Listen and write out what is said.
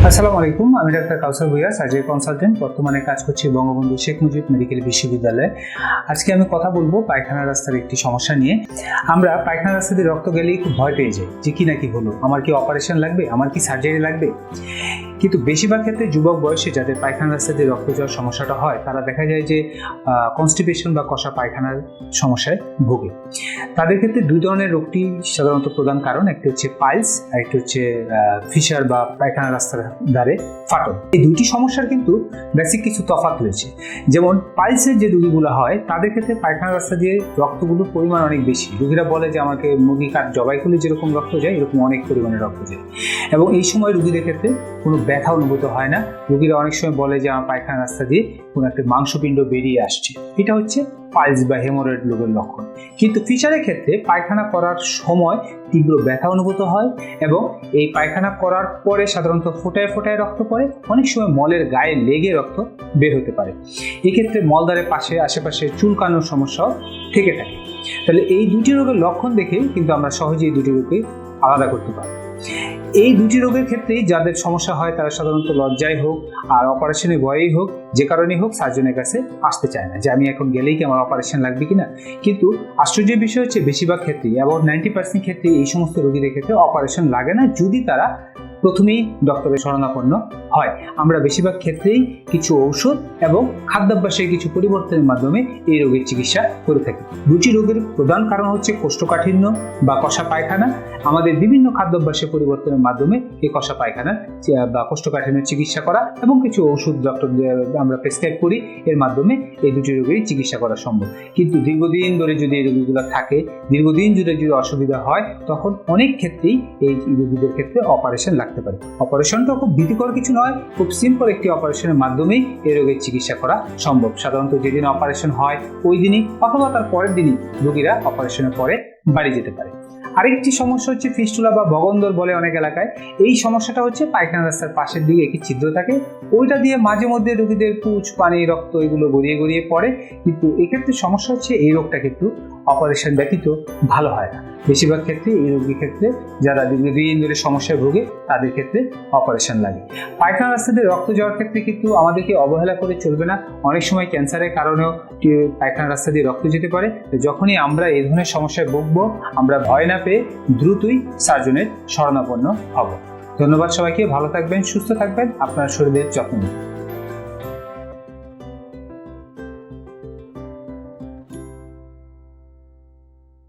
আসসালামু আলাইকুম, আমি ডাক্তার কাউসার ভুঁইয়া, সার্জারি কনসালটেন্ট। বর্তমানে কাজ করছি বঙ্গবন্ধু শেখ মুজিব মেডিকেল বিশ্ববিদ্যালয়ে। আজকে আমি কথা বলবো পায়খানা রাস্তার একটি সমস্যা নিয়ে। আমরা পায়খানা রাস্তা দিয়ে রক্ত গেলেই খুব ভয় পেয়ে যাই যে কি না কি হলো, আমার কি অপারেশন লাগবে, আমার কি সার্জারি লাগবে। কিন্তু বেশিরভাগ ক্ষেত্রে যুবক বয়সে যাদের পায়খানা রাস্তা দিয়ে রক্ত যাওয়ার সমস্যাটা হয়, তারা দেখা যায় যে কনস্টিপেশন বা কষা পায়খানার সমস্যায় ভোগে। তাদের ক্ষেত্রে দুই ধরনের রোগটি সাধারণত প্রধান কারণ, একটি হচ্ছে পাইলস আর একটি হচ্ছে ফিশার বা পায়খানা রাস্তার ধারে ফাটল। এই দুইটি সমস্যার কিন্তু বেসিক কিছু তফাৎ রয়েছে। যেমন পাইলসের যে রোগীগুলো হয় তাদের ক্ষেত্রে পায়খানা রাস্তা দিয়ে রক্তগুলোর পরিমাণ অনেক বেশি। রোগীরা বলে যে আমাকে মুরগি কাঠ জবাই করলে যেরকম রক্ত যায় এরকম অনেক পরিমাণে রক্ত যায়, এবং এই সময় রোগীদের ক্ষেত্রে কোনো ব্যথা অনুভূত হয় না। রোগীরা অনেক সময় বলে যে আমার পায়খানা রাস্তা দিয়ে কোনো একটা মাংসপিণ্ড বেরিয়ে আসছে। এটা হচ্ছে পাইলস বা হেমোরয়েড রোগের লক্ষণ। কিন্তু ফিশারের ক্ষেত্রে পায়খানা করার সময় তীব্র ব্যথা অনুভূত হয়, এবং এই পায়খানা করার পরে সাধারণত ফোঁটায় ফোঁটায় রক্ত পড়ে, অনেক সময় মলের গায়ে লেগে রক্ত বের হতে পারে। এক্ষেত্রে মলদ্বারের পাশে আশেপাশে চুলকানোর সমস্যাও থেকে থাকে। তাহলে এই দুটি রোগের লক্ষণ দেখে কিন্তু আমরা সহজেই দুটি রোগকে আলাদা করতে পারি। এই দুটি রোগের ক্ষেত্রেই যাদের সমস্যা হয় তারা সাধারণত লজ্জায় হোক আর অপারেশনের ভয়েই হোক, যে কারণেই হোক, সার্জনের কাছে আসতে চায় না যে আমি এখন গেলেই কি আমার অপারেশন লাগবে কিনা। কিন্তু আশ্চর্যের বিষয় হচ্ছে বেশিরভাগ ক্ষেত্রেই, অ্যাবাউট 90% ক্ষেত্রে এই সমস্ত রোগীদের ক্ষেত্রে অপারেশন লাগে না যদি তারা প্রথমেই ডক্টরের শরণাপন্ন হয়। আমরা বেশিরভাগ ক্ষেত্রেই কিছু ঔষধ এবং খাদ্যাভ্যাসের কিছু পরিবর্তনের মাধ্যমে এই রোগের চিকিৎসা করে থাকি। দুটি রোগের প্রধান কারণ হচ্ছে কোষ্ঠকাঠিন্য বা কষা পায়খানা। আমাদের বিভিন্ন খাদ্যাভ্যাসের পরিবর্তনের মাধ্যমে এই কষা পায়খানা বা কোষ্ঠকাঠিন্যের চিকিৎসা করা এবং কিছু ওষুধ ডক্টর আমরা প্রেসক্রাইব করি, এর মাধ্যমে এই দুটি রোগেরই চিকিৎসা করা সম্ভব। কিন্তু দীর্ঘদিন ধরে যদি এই রোগীগুলো থাকে, দীর্ঘদিন ধরে যদি অসুবিধা হয়, তখন অনেক ক্ষেত্রেই এই রোগীদের ক্ষেত্রে অপারেশন লাগতে পারে। অপারেশনটা খুব ভীতিকর কিছু নয়, খুব সিম্পল একটি অপারেশনের মাধ্যমেই এই রোগের চিকিৎসা করা সম্ভব। সাধারণত যেদিন অপারেশন হয় ওই দিনই অথবা তার পরের দিনই রোগীরা অপারেশনের পরে বাড়ি যেতে পারে। আরেকটি সমস্যা হচ্ছে ফিস্টুলা বা বগন্দর বলে অনেক এলাকায়। এই সমস্যাটা হচ্ছে পায়খানা রাস্তার পাশের দিকে একটি ছিদ্র থাকে, ওইটা দিয়ে মাঝে মধ্যে রোগীদের পুঁজ, পানি, রক্ত এগুলো গড়িয়ে গড়িয়ে পড়ে। কিন্তু এক্ষেত্রে সমস্যা হচ্ছে এই রোগটা কিন্তু অপারেশন ব্যতীত ভালো হয় না। বেশিরভাগ ক্ষেত্রে এই রোগীর ক্ষেত্রে যারা দীর্ঘদিন ধরে সমস্যায় ভোগে তাদের ক্ষেত্রে অপারেশন লাগে। পায়খানা রাস্তা দিয়ে রক্ত যাওয়ার ক্ষেত্রে কিন্তু আমাদেরকে অবহেলা করে চলবে না। অনেক সময় ক্যান্সারের কারণেও পায়খানা রাস্তা দিয়ে রক্ত যেতে পারে। যখনই আমরা এই ধরনের সমস্যায় ভুগবো, আমরা ভয় না পেয়ে দ্রুতই সার্জনের শরণাপন্ন হব। ধন্যবাদ সবাইকে। ভালো থাকবেন, সুস্থ থাকবেন, আপনার শরীরের যত্ন নিন।